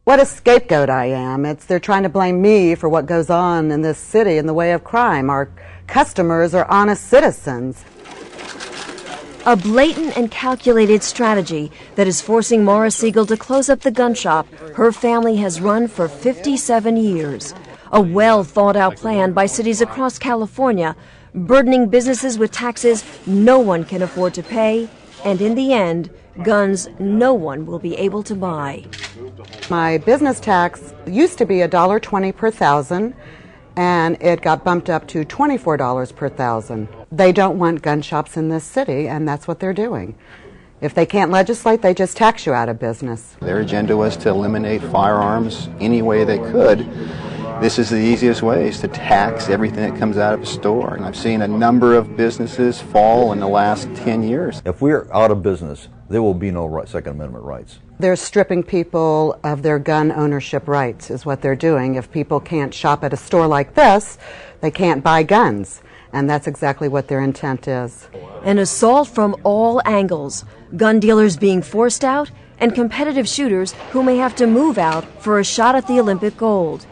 What a scapegoat I am. They're trying to blame me for what goes on in this city in the way of crime. Our customers are honest citizens. A blatant and calculated strategy that is forcing Maura Siegel to close up the gun shop her family has run for 57 years. A well-thought-out plan by cities across California, burdening businesses with taxes no one can afford to pay, and in the end, guns no one will be able to buy. My business tax used to be $1.20 per thousand, and it got bumped up to $24 per thousand. They don't want gun shops in this city, and that's what they're doing. If they can't legislate, they just tax you out of business. Their agenda was to eliminate firearms any way they could. This is the easiest way, is to tax everything that comes out of a store. And I've seen a number of businesses fall in the last 10 years. If we're out of business, there will be no Second Amendment rights. They're stripping people of their gun ownership rights, is what they're doing. If people can't shop at a store like this, they can't buy guns. And that's exactly what their intent is. An assault from all angles, gun dealers being forced out, and competitive shooters who may have to move out for a shot at the Olympic gold.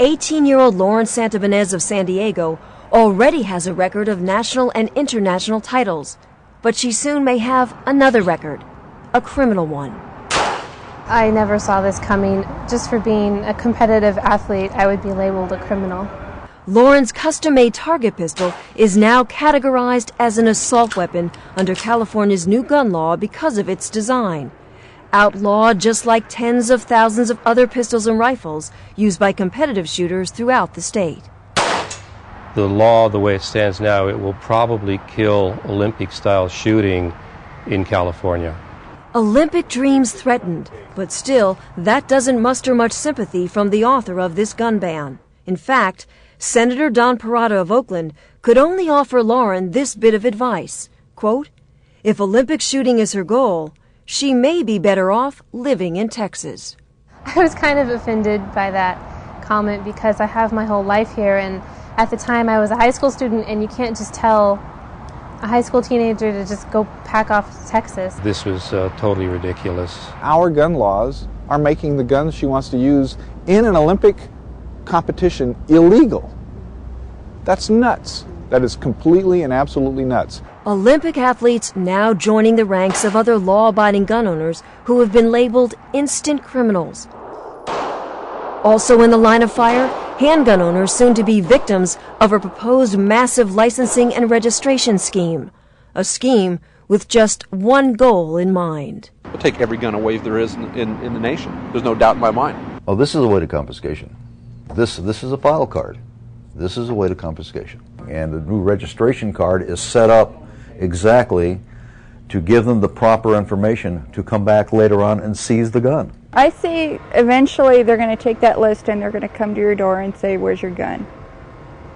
18-year-old Lauren Santabanez of San Diego already has a record of national and international titles, but she soon may have another record, a criminal one. I never saw this coming. Just for being a competitive athlete, I would be labeled a criminal. Lauren's custom-made target pistol is now categorized as an assault weapon under California's new gun law because of its design. Outlawed just like tens of thousands of other pistols and rifles used by competitive shooters throughout the state. The law, the way it stands now, it will probably kill Olympic-style shooting in California. Olympic dreams threatened, but still, that doesn't muster much sympathy from the author of this gun ban. In fact, Senator Don Parada of Oakland could only offer Lauren this bit of advice, quote, "If Olympic shooting is her goal, she may be better off living in Texas." I was kind of offended by that comment because I have my whole life here, and at the time I was a high school student, and you can't just tell a high school teenager to just go pack off to Texas. This was totally ridiculous. Our gun laws are making the guns she wants to use in an Olympic competition illegal. That's nuts. That is completely and absolutely nuts. Olympic athletes now joining the ranks of other law-abiding gun owners who have been labeled instant criminals. Also in the line of fire, handgun owners soon to be victims of a proposed massive licensing and registration scheme. A scheme with just one goal in mind. We'll take every gun away there is in the nation. There's no doubt in my mind. Oh, this is a way to confiscation. This is a file card. This is a way to confiscation. And the new registration card is set up exactly to give them the proper information to come back later on and seize the gun. I see eventually they're going to take that list and they're going to come to your door and say, "Where's your gun?"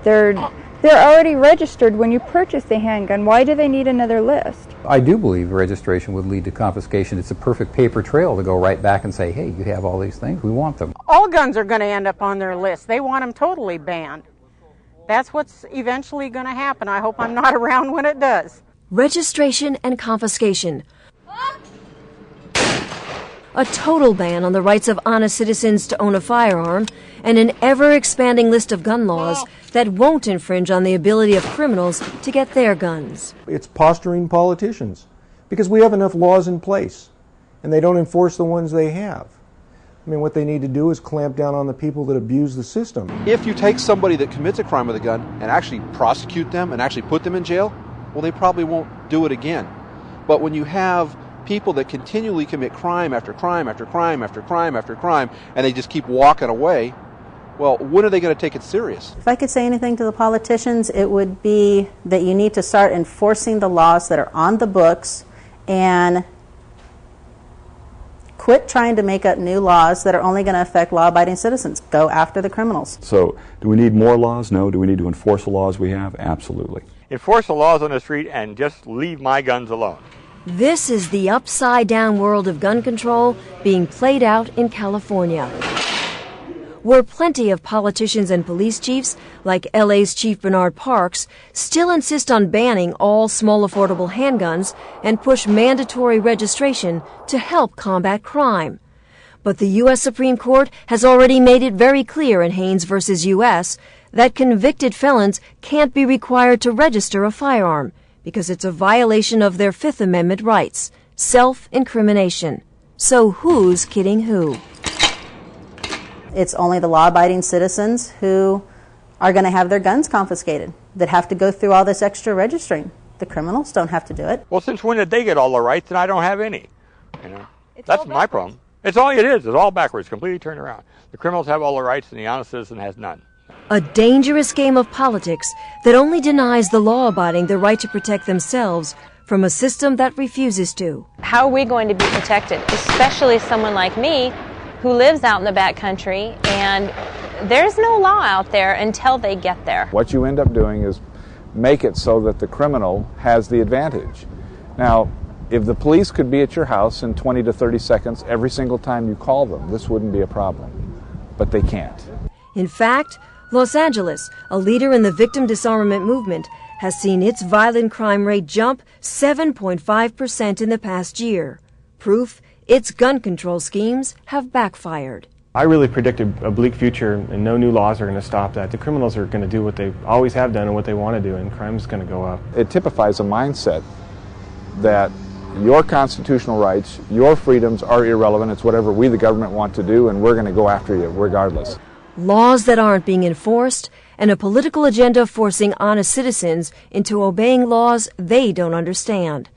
They're already registered when you purchase the handgun. Why do they need another list? I do believe registration would lead to confiscation. It's a perfect paper trail to go right back and say, "Hey, you have all these things, we want them." All guns are going to end up on their list. They want them totally banned. That's what's eventually going to happen. I hope I'm not around when it does. Registration and confiscation. A total ban on the rights of honest citizens to own a firearm, and an ever-expanding list of gun laws that won't infringe on the ability of criminals to get their guns. It's posturing politicians, because we have enough laws in place, and they don't enforce the ones they have. I mean, what they need to do is clamp down on the people that abuse the system. If you take somebody that commits a crime with a gun and actually prosecute them and actually put them in jail, well, they probably won't do it again. But when you have people that continually commit crime after crime after crime after crime after crime, and they just keep walking away, well, when are they going to take it serious? If I could say anything to the politicians, it would be that you need to start enforcing the laws that are on the books and quit trying to make up new laws that are only going to affect law-abiding citizens. Go after the criminals. So, do we need more laws? No. Do we need to enforce the laws we have? Absolutely. Enforce the laws on the street and just leave my guns alone. This is the upside-down world of gun control being played out in California, where plenty of politicians and police chiefs, like LA's Chief Bernard Parks, still insist on banning all small affordable handguns and push mandatory registration to help combat crime. But the U.S. Supreme Court has already made it very clear in Haynes versus U.S. that convicted felons can't be required to register a firearm because it's a violation of their Fifth Amendment rights, self-incrimination. So who's kidding who? It's only the law-abiding citizens who are going to have their guns confiscated that have to go through all this extra registering. The criminals don't have to do it. Well, since when did they get all the rights and I don't have any? You know, that's my problem. It's all backwards, completely turned around. The criminals have all the rights and the honest citizen has none. A dangerous game of politics that only denies the law-abiding the right to protect themselves from a system that refuses to. How are we going to be protected, especially someone like me who lives out in the backcountry and there's no law out there until they get there? What you end up doing is make it so that the criminal has the advantage. Now, if the police could be at your house in 20 to 30 seconds every single time you call them, this wouldn't be a problem. But they can't. In fact, Los Angeles, a leader in the victim disarmament movement, has seen its violent crime rate jump 7.5% in the past year. Proof its gun control schemes have backfired. I really predict a bleak future, and no new laws are going to stop that. The criminals are going to do what they always have done and what they want to do, and crime is going to go up. It typifies a mindset that your constitutional rights, your freedoms are irrelevant. It's whatever we, the government, want to do, and we're going to go after you regardless. Laws that aren't being enforced, and a political agenda forcing honest citizens into obeying laws they don't understand.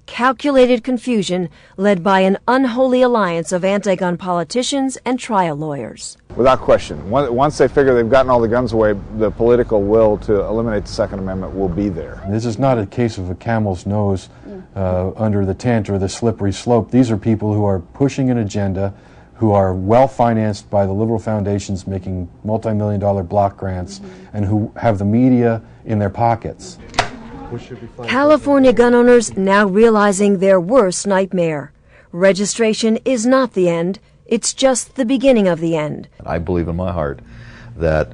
Calculated confusion led by an unholy alliance of anti-gun politicians and trial lawyers. Without question. Once they figure they've gotten all the guns away, the political will to eliminate the Second Amendment will be there. This is not a case of a camel's nose under the tent or the slippery slope. These are people who are pushing an agenda, who are well-financed by the liberal foundations making multi-million-dollar block grants, and who have the media in their pockets. California gun owners now realizing their worst nightmare. Registration is not the end. It's just the beginning of the end. I believe in my heart that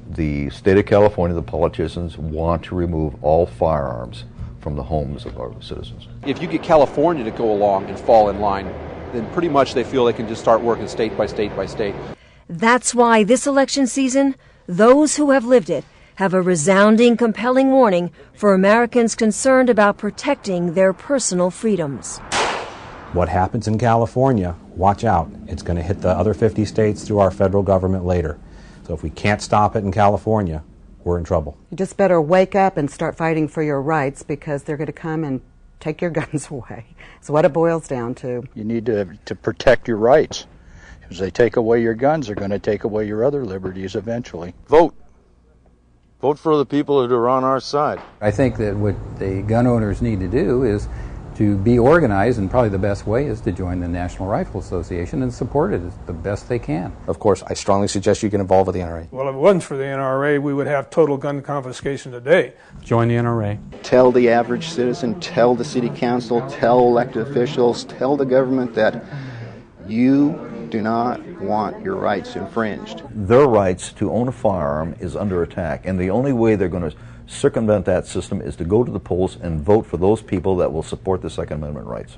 the state of California, the politicians, want to remove all firearms from the homes of our citizens. If you get California to go along and fall in line, then pretty much they feel they can just start working state by state by state. That's why this election season, those who have lived it have a resounding, compelling warning for Americans concerned about protecting their personal freedoms. What happens in California, watch out. It's going to hit the other 50 states through our federal government later. So if we can't stop it in California, we're in trouble. You just better wake up and start fighting for your rights, because they're going to come and take your guns away. It's what it boils down to. You need to protect your rights. If they take away your guns, they're going to take away your other liberties eventually. Vote. Vote for the people that are on our side. I think that what the gun owners need to do is to be organized, and probably the best way is to join the National Rifle Association and support it as the best they can. Of course, I strongly suggest you get involved with the NRA. Well, if it wasn't for the NRA, we would have total gun confiscation today. Join the NRA. Tell the average citizen, tell the city council, tell elected officials, tell the government that you do not want your rights infringed. Their rights to own a firearm is under attack, and the only way they're going to circumvent that system is to go to the polls and vote for those people that will support the Second Amendment rights.